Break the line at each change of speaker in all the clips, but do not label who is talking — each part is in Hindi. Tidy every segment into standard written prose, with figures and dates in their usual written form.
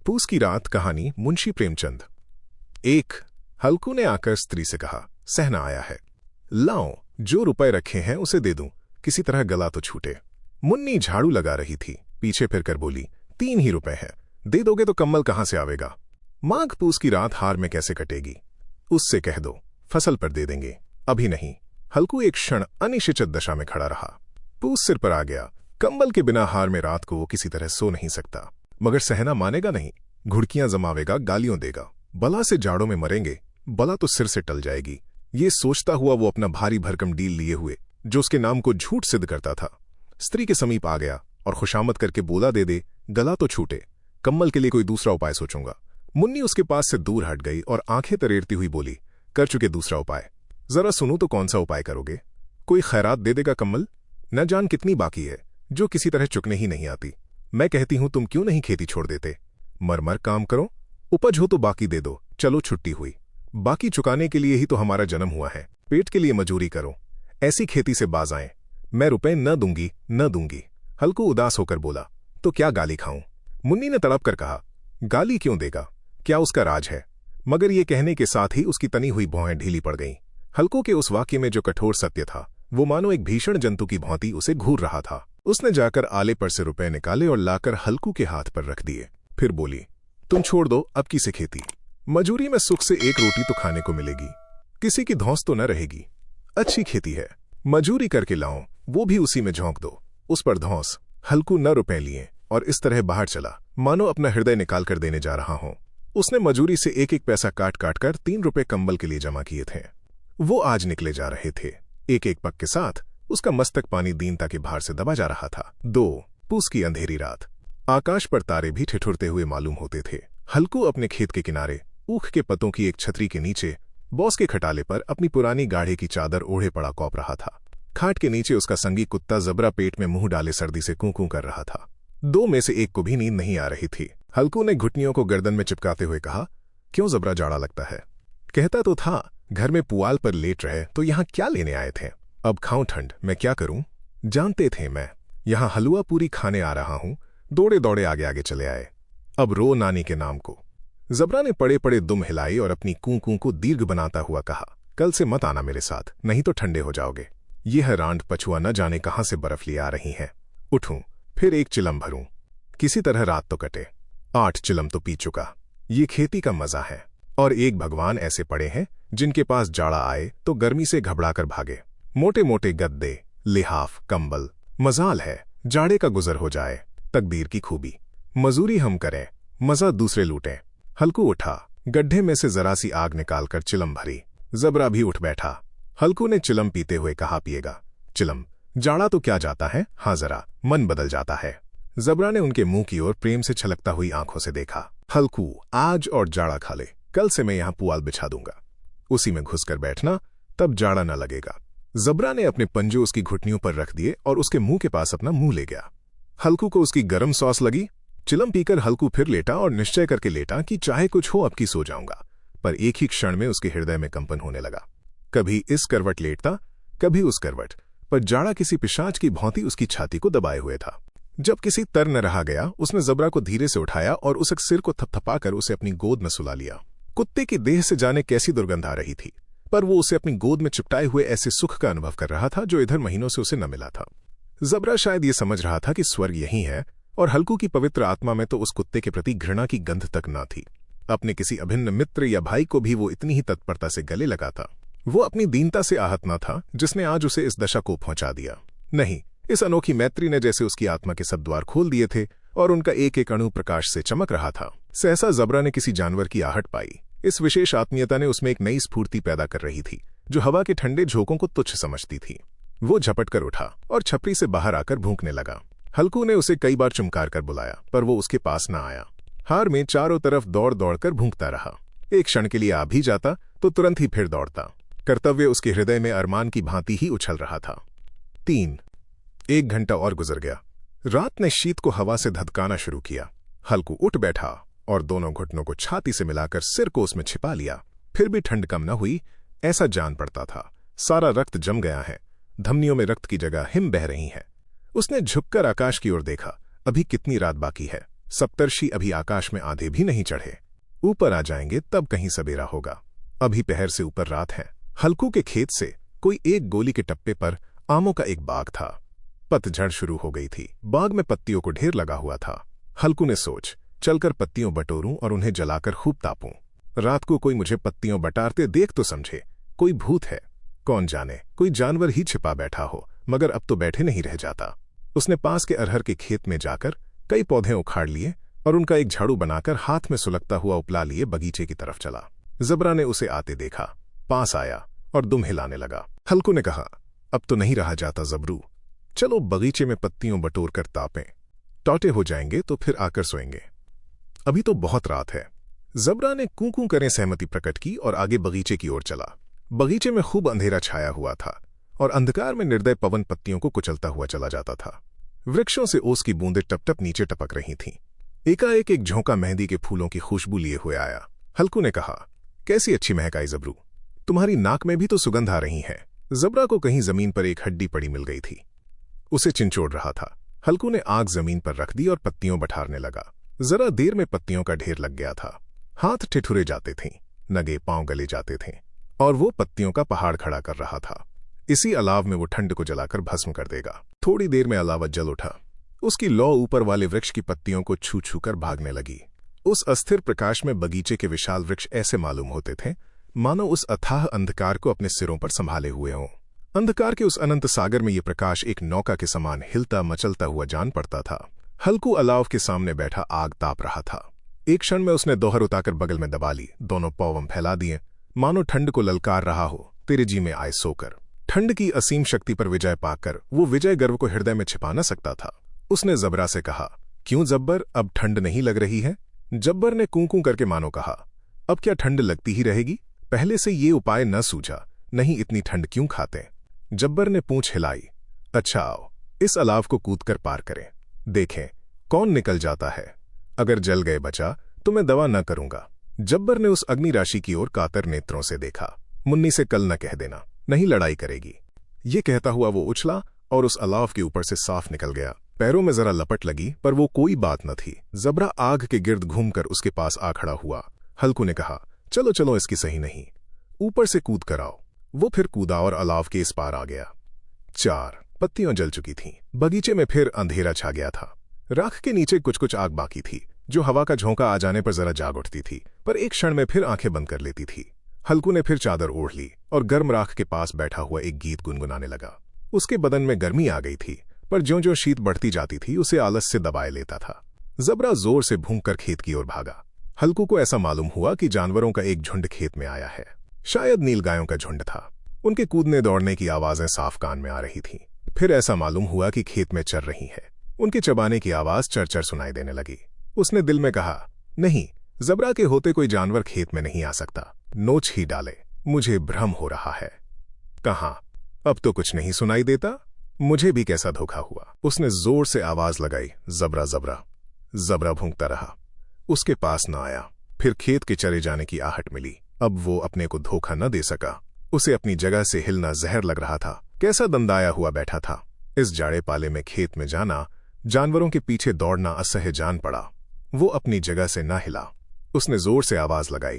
पूस की रात कहानी मुंशी प्रेमचंद। एक हल्कू ने आकर स्त्री से कहा, सहना आया है, लाओ जो रुपए रखे हैं उसे दे दूं, किसी तरह गला तो छूटे। मुन्नी झाड़ू लगा रही थी, पीछे फिरकर बोली, 3 ही रुपए हैं, दे दोगे तो कम्बल कहां से आवेगा। माघ पूस की रात हार में कैसे कटेगी, उससे कह दो फसल पर दे देंगे, अभी नहीं। हल्कू एक क्षण अनिश्चित दशा में खड़ा रहा। पूस सिर पर आ गया, कंबल के बिना हार में रात को वो किसी तरह सो नहीं सकता, मगर सहना मानेगा नहीं, घुड़कियां जमावेगा, गालियों देगा। बला से जाड़ों में मरेंगे, बला तो सिर से टल जाएगी। ये सोचता हुआ वो अपना भारी भरकम डील लिए हुए, जो उसके नाम को झूठ सिद्ध करता था, स्त्री के समीप आ गया और खुशामद करके बोला, दे दे, गला तो छूटे, कम्बल के लिए कोई दूसरा उपाय सोचूंगा। मुन्नी उसके पास से दूर हट गई और आंखें तरेरती हुई बोली, कर चुके दूसरा उपाय, जरा सुनूं तो कौन सा उपाय करोगे। कोई खैरात दे देगा कम्बल, न जान कितनी बाकी है जो किसी तरह चुकने ही नहीं आती। मैं कहती हूं तुम क्यों नहीं खेती छोड़ देते, मर काम करो, उपज हो तो बाकी दे दो, चलो छुट्टी हुई। बाकी चुकाने के लिए ही तो हमारा जन्म हुआ है, पेट के लिए मजूरी करो, ऐसी खेती से बाज आए। मैं रुपए न दूंगी न दूंगी। हल्कू उदास होकर बोला, तो क्या गाली खाऊं। मुन्नी ने तड़प कर कहा, गाली क्यों देगा, क्या उसका राज है। मगर ये कहने के साथ ही उसकी तनी हुई भौहें ढीली पड़ गईं। हल्कू के उस वाक्य में जो कठोर सत्य था, वो मानो एक भीषण जंतु की भांति उसे घूर रहा था। उसने जाकर आले पर से रुपए निकाले और लाकर हल्कू के हाथ पर रख दिए। फिर बोली, तुम छोड़ दो अब की से खेती, मजूरी में सुख से एक रोटी तो खाने को मिलेगी, किसी की धौंस तो न रहेगी। अच्छी खेती है, मजूरी करके लाओ, वो भी उसी में झोंक दो, उस पर धौंस। हल्कू न रुपए लिए और इस तरह बाहर चला, मानो अपना हृदय निकाल कर देने जा रहा हो। उसने मजूरी से एक एक पैसा काट काट कर 3 रुपए कंबल के लिए जमा किए थे। वो आज निकले जा रहे थे। एक एक पग के साथ उसका मस्तक पानी दीनता के भार से दबा जा रहा था। 2 पूस की अंधेरी रात, आकाश पर तारे भी ठिठुरते हुए मालूम होते थे। हल्कू अपने खेत के किनारे ऊख के पत्तों की एक छतरी के नीचे बॉस के खटाले पर अपनी पुरानी गाढ़े की चादर ओढ़े पड़ा कौप रहा था। खाट के नीचे उसका संगी कुत्ता जबरा पेट में मुंह डाले सर्दी से कूं कर रहा था। 2 में से एक को भी नींद नहीं आ रही थी। हल्कू ने घुटनियों को गर्दन में चिपकाते हुए कहा, क्यों जबरा जाड़ा लगता है। कहता तो था घर में पुआल पर लेट रहे तो यहां क्या लेने आए थे। अब खाऊं ठंड, मैं क्या करूं। जानते थे मैं यहां हलवा पूरी खाने आ रहा हूं, दौड़े दौड़े आगे आगे चले आए। अब रो नानी के नाम को। जबरा ने पड़े पड़े दुम हिलाई और अपनी कूं को दीर्घ बनाता हुआ कहा, कल से मत आना मेरे साथ, नहीं तो ठंडे हो जाओगे। यह रांड पछुआ न जाने कहां से बर्फ ले आ रही है। उठूं फिर एक चिलम भरूं, किसी तरह रात तो कटे। 8 चिलम तो पी चुका, ये खेती का मजा है। और एक भगवान ऐसे पड़े हैं जिनके पास जाड़ा आए तो गर्मी से घबराकर भागे। मोटे मोटे गद्दे, लिहाफ, कंबल, मजाल है जाड़े का गुजर हो जाए, तकदीर की खूबी। मजूरी हम करें, मजा दूसरे लूटें। हल्कू उठा, गड्ढे में से जरा सी आग निकालकर चिलम भरी। जबरा भी उठ बैठा। हल्कू ने चिलम पीते हुए कहा, पिएगा चिलम, जाड़ा तो क्या जाता है, हाँ जरा मन बदल जाता है। जबरा ने उनके मुंह की ओर प्रेम से छलकता हुई आंखों से देखा। हल्कू, आज और जाड़ा खा ले, कल से मैं यहां पुआल बिछा दूंगा, उसी में घुसकर बैठना, तब जाड़ा न लगेगा। जबरा ने अपने पंजे उसकी घुटनियों पर रख दिए और उसके मुंह के पास अपना मुंह ले गया। हल्कू को उसकी गर्म सॉस लगी। चिलम पीकर हल्कू फिर लेटा और निश्चय करके लेटा कि चाहे कुछ हो अब की सो जाऊंगा। पर एक ही क्षण में उसके हृदय में कंपन होने लगा। कभी इस करवट लेटता, कभी उस करवट, पर जाड़ा किसी पिशाच की भांति उसकी छाती को दबाए हुए था। जब किसी तर न रहा गया, उसने जबरा को धीरे से उठाया और उसे सिर को थपथपाकर उसे अपनी गोद में सुला लिया। कुत्ते की देह से जाने कैसी दुर्गंध आ रही थी, पर वो उसे अपनी गोद में चिपटाए हुए ऐसे सुख का अनुभव कर रहा था जो इधर महीनों से उसे न मिला था। जबरा शायद ये समझ रहा था कि स्वर्ग यही है, और हल्कू की पवित्र आत्मा में तो उस कुत्ते के प्रति घृणा की गंध तक न थी। अपने किसी अभिन्न मित्र या भाई को भी वो इतनी ही तत्परता से गले लगा था। वो अपनी दीनता से आहत न था जिसने आज उसे इस दशा को पहुंचा दिया। नहीं, इस अनोखी मैत्री ने जैसे उसकी आत्मा के सब द्वार खोल दिए थे और उनका एक एक अणु प्रकाश से चमक रहा था। सहसा जबरा ने किसी जानवर की आहट पाई। इस विशेष आत्मीयता ने उसमें एक नई स्फूर्ति पैदा कर रही थी जो हवा के ठंडे झोंकों को तुच्छ समझती थी। वो झपट कर उठा और छपरी से बाहर आकर भूंकने लगा। हल्कू ने उसे कई बार चुमकार कर बुलाया, पर वो उसके पास न आया। हार में चारों तरफ दौड़ दौड़ कर भूंकता रहा। एक क्षण के लिए आ भी जाता तो तुरंत ही फिर दौड़ता। कर्तव्य उसके हृदय में अरमान की भांति ही उछल रहा था। 3 1 घंटा और गुजर गया। रात ने शीत को हवा से धधकाना शुरू किया। हल्कू उठ बैठा और दोनों घुटनों को छाती से मिलाकर सिर को उसमें छिपा लिया। फिर भी ठंड कम न हुई, ऐसा जान पड़ता था। सारा रक्त जम गया है, धमनियों में रक्त की जगह हिम बह रही है। उसने झुककर आकाश की ओर देखा। अभी कितनी रात बाकी है, सप्तर्षि अभी आकाश में आधे भी नहीं चढ़े, ऊपर आ जाएंगे तब कहीं सवेरा होगा। अभी पहर से ऊपर रात है। हल्कू के खेत से कोई एक गोली के टप्पे पर आमों का एक बाग था। पतझड़ शुरू हो गई थी। बाग में पत्तियों को ढेर लगा हुआ था। हल्कू ने सोच, चलकर पत्तियों बटोरूं और उन्हें जलाकर खूब तापूं। रात को कोई मुझे पत्तियों बटारते देख तो समझे कोई भूत है, कौन जाने कोई जानवर ही छिपा बैठा हो, मगर अब तो बैठे नहीं रह जाता। उसने पास के अरहर के खेत में जाकर कई पौधे उखाड़ लिए और उनका एक झाड़ू बनाकर हाथ में सुलगता हुआ उपला लिए बगीचे की तरफ चला। जबरा ने उसे आते देखा, पास आया और दुम हिलाने लगा। हल्कू ने कहा, अब तो नहीं रहा जाता जबरू, चलो बगीचे में पत्तियों बटोर कर तापें, टौटे हो जाएंगे तो फिर आकर सोएंगे, अभी तो बहुत रात है। जबरा ने कूं कूं करें सहमति प्रकट की और आगे बगीचे की ओर चला। बगीचे में खूब अंधेरा छाया हुआ था और अंधकार में निर्दय पवन पत्तियों को कुचलता हुआ चला जाता था। वृक्षों से ओस की बूंदें टप-टप नीचे टपक रही थीं। एकाएक एक झोंका मेहंदी के फूलों की खुशबू लिए हुए आया। हल्कू ने कहा, कैसी अच्छी महक आई जबरू, तुम्हारी नाक में भी तो सुगंध आ रही है। जबरा को कहीं जमीन पर एक हड्डी पड़ी मिल गई थी, उसे चिंचोड़ रहा था। हल्कू ने आग जमीन पर रख दी और पत्तियों बठारने लगा। जरा देर में पत्तियों का ढेर लग गया था। हाथ ठिठुरे जाते थे, नगे पांव गले जाते थे और वो पत्तियों का पहाड़ खड़ा कर रहा था। इसी अलाव में वो ठंड को जलाकर भस्म कर देगा। थोड़ी देर में अलावा जल उठा। उसकी लौ ऊपर वाले वृक्ष की पत्तियों को छू छू कर भागने लगी। उस अस्थिर प्रकाश में बगीचे के विशाल वृक्ष ऐसे मालूम होते थे मानो उस अथाह अंधकार को अपने सिरों पर संभाले हुए हों। अंधकार के उस अनंत सागर में ये प्रकाश एक नौका के समान हिलता मचलता हुआ जान पड़ता था। हल्कू अलाव के सामने बैठा आग ताप रहा था। एक क्षण में उसने दोहर उताकर बगल में दबा ली, दोनों पौवम फैला दिए, मानो ठंड को ललकार रहा हो, तेरे जी में आए सोकर। ठंड की असीम शक्ति पर विजय पाकर वो विजय गर्व को हृदय में छिपा न सकता था। उसने जबरा से कहा, क्यों जब्बर, अब ठंड नहीं लग रही है? जब्बर ने कूं कूं करके मानो कहा, अब क्या ठंड लगती ही रहेगी? पहले से ये उपाय न सूझा, नहीं इतनी ठंड क्यों खाते? जब्बर ने पूंछ हिलाई, अच्छा आओ इस अलाव को कूदकर पार करें, देखें कौन निकल जाता है। अगर जल गए बचा तो मैं दवा न करूंगा। जब्बर ने उस अग्नि राशि की ओर कातर नेत्रों से देखा। मुन्नी से कल न कह देना, नहीं लड़ाई करेगी। ये कहता हुआ वो उछला और उस अलाव के ऊपर से साफ निकल गया। पैरों में जरा लपट लगी पर वो कोई बात न थी। जबरा आग के गिर्द घूमकर उसके पास आ खड़ा हुआ। हल्कू ने कहा, चलो चलो इसकी सही नहीं, ऊपर से कूद कर आओ। वो फिर कूदा और अलाव के इस पार आ गया। 4 पत्तियां जल चुकी थीं। बगीचे में फिर अंधेरा छा गया था। राख के नीचे कुछ कुछ आग बाकी थी, जो हवा का झोंका आ जाने पर जरा जाग उठती थी, पर एक क्षण में फिर आंखें बंद कर लेती थी। हल्कू ने फिर चादर ओढ़ ली और गर्म राख के पास बैठा हुआ एक गीत गुनगुनाने लगा। उसके बदन में गर्मी आ गई थी, पर ज्यों-ज्यों शीत बढ़ती जाती थी उसे आलस से दबाए लेता था। जबरा जोर से भूंककर खेत की ओर भागा। हल्कू को ऐसा मालूम हुआ कि जानवरों का एक झुंड खेत में आया है। शायद नीलगायों का झुंड था। उनके कूदने दौड़ने की आवाजें साफ कान में आ रही थीं। फिर ऐसा मालूम हुआ कि खेत में चर रही है। उनके चबाने की आवाज चर-चर सुनाई देने लगी। उसने दिल में कहा, नहीं, जबरा के होते कोई जानवर खेत में नहीं आ सकता, नोच ही डाले, मुझे भ्रम हो रहा है। कहां, अब तो कुछ नहीं सुनाई देता, मुझे भी कैसा धोखा हुआ। उसने जोर से आवाज लगाई, जबरा जबरा। जबरा भूंकता रहा, उसके पास न आया। फिर खेत के चरे जाने की आहट मिली। अब वो अपने को धोखा न दे सका। उसे अपनी जगह से हिलना जहर लग रहा था। कैसा दंदाया हुआ बैठा था। इस जाड़े पाले में खेत में जाना, जानवरों के पीछे दौड़ना असह्य जान पड़ा। वो अपनी जगह से न हिला। उसने जोर से आवाज लगाई,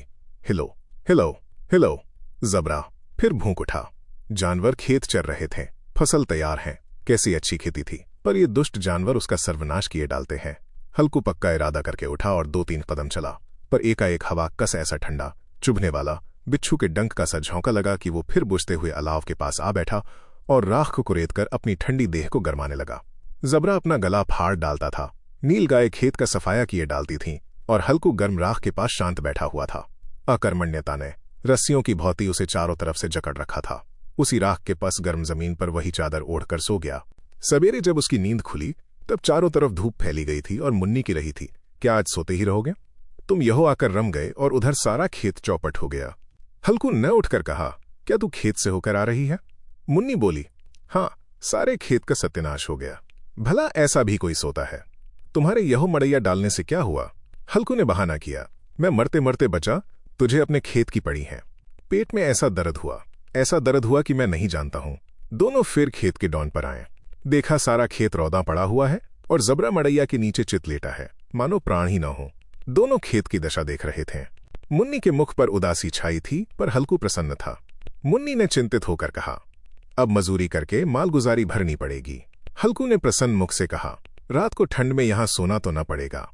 हिलो हिलो हिलो। जबरा फिर भूंक उठा। जानवर खेत चर रहे थे। फसल तैयार है। कैसी अच्छी खेती थी, पर ये दुष्ट जानवर उसका सर्वनाश किए डालते हैं। हल्कू पक्का इरादा करके उठा और 2-3 कदम चला, पर एकाएक हवा कस ऐसा ठंडा, चुभने वाला, बिच्छू के डंक का सा झोंका लगा कि वो फिर बुझते हुए अलाव के पास आ बैठा और राख को कुरेदकर अपनी ठंडी देह को गरमाने लगा। जबरा अपना गला फाड़ डालता था। नीलगाय खेत का सफाया किए डालती थीं और हल्कू गर्म राख के पास शांत बैठा हुआ था। अकर्मण्यता ने रस्सियों की भौती उसे चारों तरफ से जकड़ रखा था। उसी राख के पास गर्म जमीन पर वही चादर ओढ़कर सो गया। सवेरे जब उसकी नींद खुली तब चारों तरफ धूप फैली गई थी और मुन्नी की रही थी, क्या आज सोते ही रहोगे? तुम यहो आकर रम गए और उधर सारा खेत चौपट हो गया। हल्कू न उठकर कहा, क्या तू खेत से होकर आ रही है? मुन्नी बोली, हाँ, सारे खेत का सत्यानाश हो गया। भला ऐसा भी कोई सोता है? तुम्हारे यहो मड़ैया डालने से क्या हुआ? हल्कू ने बहाना किया, मैं मरते मरते बचा, तुझे अपने खेत की पड़ी है। पेट में ऐसा दर्द हुआ कि मैं नहीं जानता हूं। दोनों फिर खेत के डॉन पर आए। देखा सारा खेत रौदा पड़ा हुआ है और जबरा मड़ैया के नीचे चित लेटा है। मानो प्राण ही न हो। दोनों खेत की दशा देख रहे थे। मुन्नी के मुख पर उदासी छाई थी, पर हल्कू प्रसन्न था। मुन्नी ने चिंतित होकर कहा, अब मजूरी करके मालगुजारी भरनी पड़ेगी। हल्कू ने प्रसन्न मुख से कहा, रात को ठंड में यहां सोना तो न पड़ेगा।